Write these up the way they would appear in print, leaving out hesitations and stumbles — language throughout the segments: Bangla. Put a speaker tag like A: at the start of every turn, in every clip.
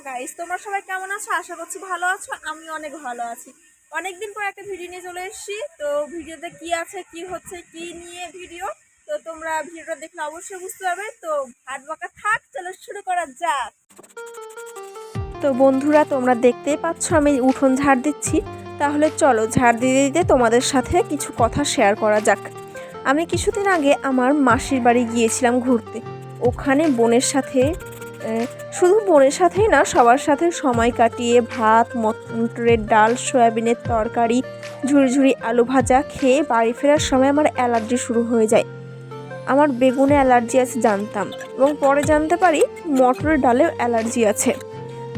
A: গাইস, তোমরা সবাই কেমন আছো? আশা করছি ভালো আছো। আমি অনেক ভালো আছি। অনেকদিন পর একটা ভিডিও নিয়ে চলে এসেছি। তো ভিডিওতে কি আছে, কি হচ্ছে, কি নিয়ে ভিডিও, তো তোমরা ভিডিওটা দেখলে অবশ্যই বুঝতে পারবে। তো হাত বাঁকা থাক, চলো শুরু করা যাক। তো বন্ধুরা, তোমরা দেখতেই পাচ্ছ আমি উঠোন ঝাড় দিচ্ছি। তাহলে চলো ঝাড় দিতে দিতে তোমাদের সাথে কিছু কথা শেয়ার করা যাক। আমি কিছুদিন আগে আমার মাসির বাড়ি গিয়েছিলাম ঘুরতে। ওখানে বোনের সাথে, শুধু বোনের সাথেই না, সবার সাথে সময় কাটিয়ে ভাত, মটরের ডাল, সয়াবিনের তরকারি, ঝুড়ি আলু ভাজা খেয়ে বাড়ি ফেরার সময় আমার অ্যালার্জি শুরু হয়ে যায়। আমার বেগুনে অ্যালার্জি আছে জানতাম, এবং পরে জানতে পারি মটরের ডালেও অ্যালার্জি আছে।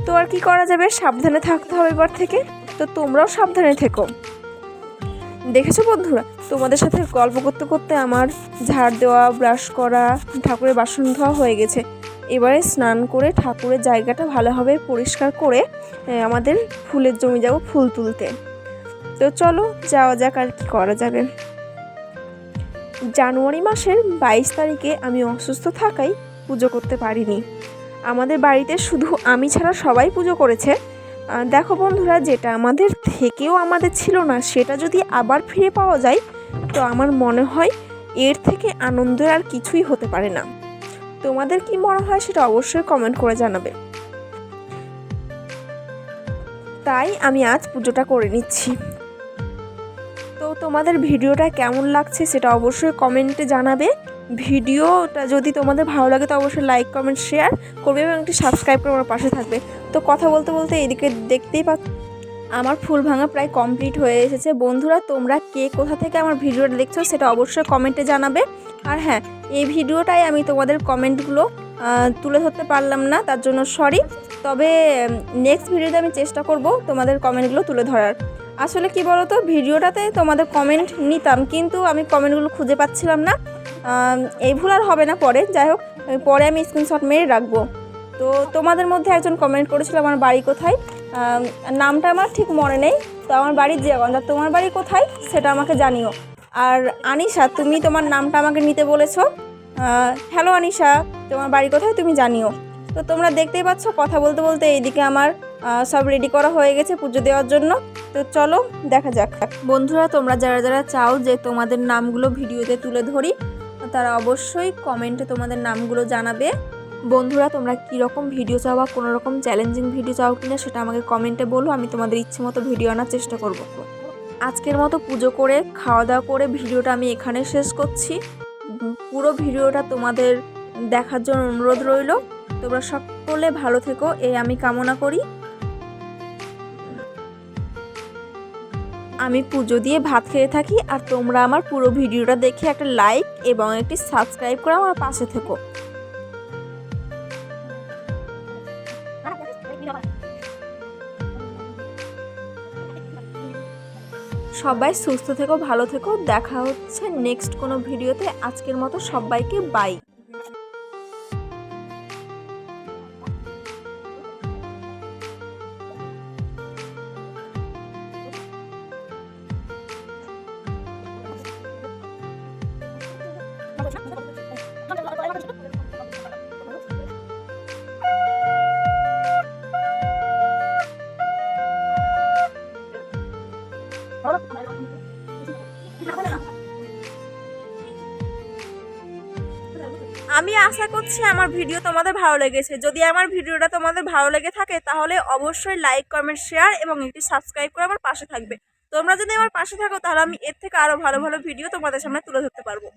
A: তো আর কি করা যাবে, সাবধানে থাকতে হবে এবার থেকে। তো তোমরাও সাবধানে থেকো। দেখেছো বন্ধুরা, তোমাদের সাথে গল্প করতে করতে আমার ঝাড় দেওয়া, ব্রাশ করা, ঠাকুরের বাসন ধোয়া হয়ে গেছে। এবারে স্নান করে ঠাকুরের জায়গাটা ভালোভাবে পরিষ্কার করে আমাদের ফুলের জমি যাব ফুল তুলতে। তো চলো যাওয়া যাক, আর কি করা যাবে। জানুয়ারি মাসের 22 তারিখে আমি অসুস্থ থাকায় পুজো করতে পারিনি। আমাদের বাড়িতে শুধু আমি ছাড়া সবাই পুজো করেছে। দেখো বন্ধুরা, যেটা আমাদের থেকেও আমাদের ছিল না, সেটা যদি আবার ফিরে পাওয়া যায়, তো আমার মনে হয় এর থেকে আনন্দের আর কিছুই হতে পারে না। তোমাদের কি মনে হয় সেটা অবশ্যই কমেন্ট করে জানাবে। তাই আমি আজ পুজোটা করে নিচ্ছি। তো তোমাদের ভিডিওটা কেমন লাগছে সেটা অবশ্যই কমেন্টে জানাবে। ভিডিওটা যদি তোমাদের ভালো লাগে তো অবশ্যই লাইক, কমেন্ট, শেয়ার করবে এবং একটি সাবস্ক্রাইব করে আমার পাশে থাকবে। তো কথা বলতে বলতে এদিকে দেখতেই পাচ্ছ আমার ফুল ভাঙা প্রায় কমপ্লিট হয়ে এসেছে। বন্ধুরা, তোমরা কে কোথা থেকে আমার ভিডিওটা দেখছো সেটা অবশ্যই কমেন্টে জানাবে। আর হ্যাঁ, এই ভিডিওটায় আমি তোমাদের কমেন্টগুলো তুলে ধরতে পারলাম না, তার জন্য সরি। তবে নেক্সট ভিডিওতে আমি চেষ্টা করব তোমাদের কমেন্টগুলো তুলে ধরার। আসলে কি বলো তো, ভিডিওটাতে তোমাদের কমেন্ট নিতাম, কিন্তু আমি কমেন্টগুলো খুঁজে পাচ্ছিলাম না। এই ভুল আর হবে না পরে। যাই হোক, পরে আমি স্ক্রিনশট মেরে রাখবো। তো তোমাদের মধ্যে একজন কমেন্ট করেছিল আমার বাড়ি কোথায়, নামটা আমার ঠিক মনে নেই। তো আমার বাড়ি জিয়াগঞ্জ, আর তোমার বাড়ি কোথায় সেটা আমাকে জানিও। আর আনিশা, তুমি তোমার নামটা আমাকে নিতে বলেছো। হ্যালো আনিশা, তোমার বাড়ি কোথায় তুমি জানিও। তো তোমরা দেখতেই পাচ্ছ কথা বলতে বলতে এইদিকে আমার সব রেডি করা হয়ে গেছে পুজো দেওয়ার জন্য। তো চলো দেখা যাক। বন্ধুরা, তোমরা যারা যারা চাও যে তোমাদের নামগুলো ভিডিওতে তুলে ধরি, তারা অবশ্যই কমেন্টে তোমাদের নামগুলো জানাবে। বন্ধুরা, তোমরা কীরকম ভিডিও চাও বা কোনো রকম চ্যালেঞ্জিং ভিডিও চাও কিনা সেটা আমাকে কমেন্টে বলো। আমি তোমাদের ইচ্ছে মতো ভিডিও আনার চেষ্টা করব। আজকের মতো পুজো করে খাওয়া দাওয়া করে ভিডিওটা আমি এখানে শেষ করছি। পুরো ভিডিওটা তোমাদের দেখার জন্য অনুরোধ রইল। তোমরা সকলে ভালো থেকো, এই আমি কামনা করি। আমি পুজো দিয়ে ভাত খেয়ে থাকি, আর তোমরা আমার পুরো ভিডিওটা দেখে একটা লাইক এবং একটি সাবস্ক্রাইব করে আমার পাশে থেকো। সবাই সুস্থ থেকো, ভালো থেকো। দেখা হচ্ছে নেক্সট কোনো ভিডিওতে। আজকের মতো সবাইকে বাই। আমি আশা করছি আমার ভিডিও তোমাদের ভালো লেগেছে। যদি আমার ভিডিওটা তোমাদের ভালো লেগে থাকে তাহলে অবশ্যই লাইক, কমেন্ট, শেয়ার এবং একটি সাবস্ক্রাইব করে আমার পাশে থাকবে। তোমরা যদি আমার পাশে থাকো তাহলে আমি এর থেকে আরও ভালো ভালো ভিডিও তোমাদের সামনে তুলে ধরতে পারবো।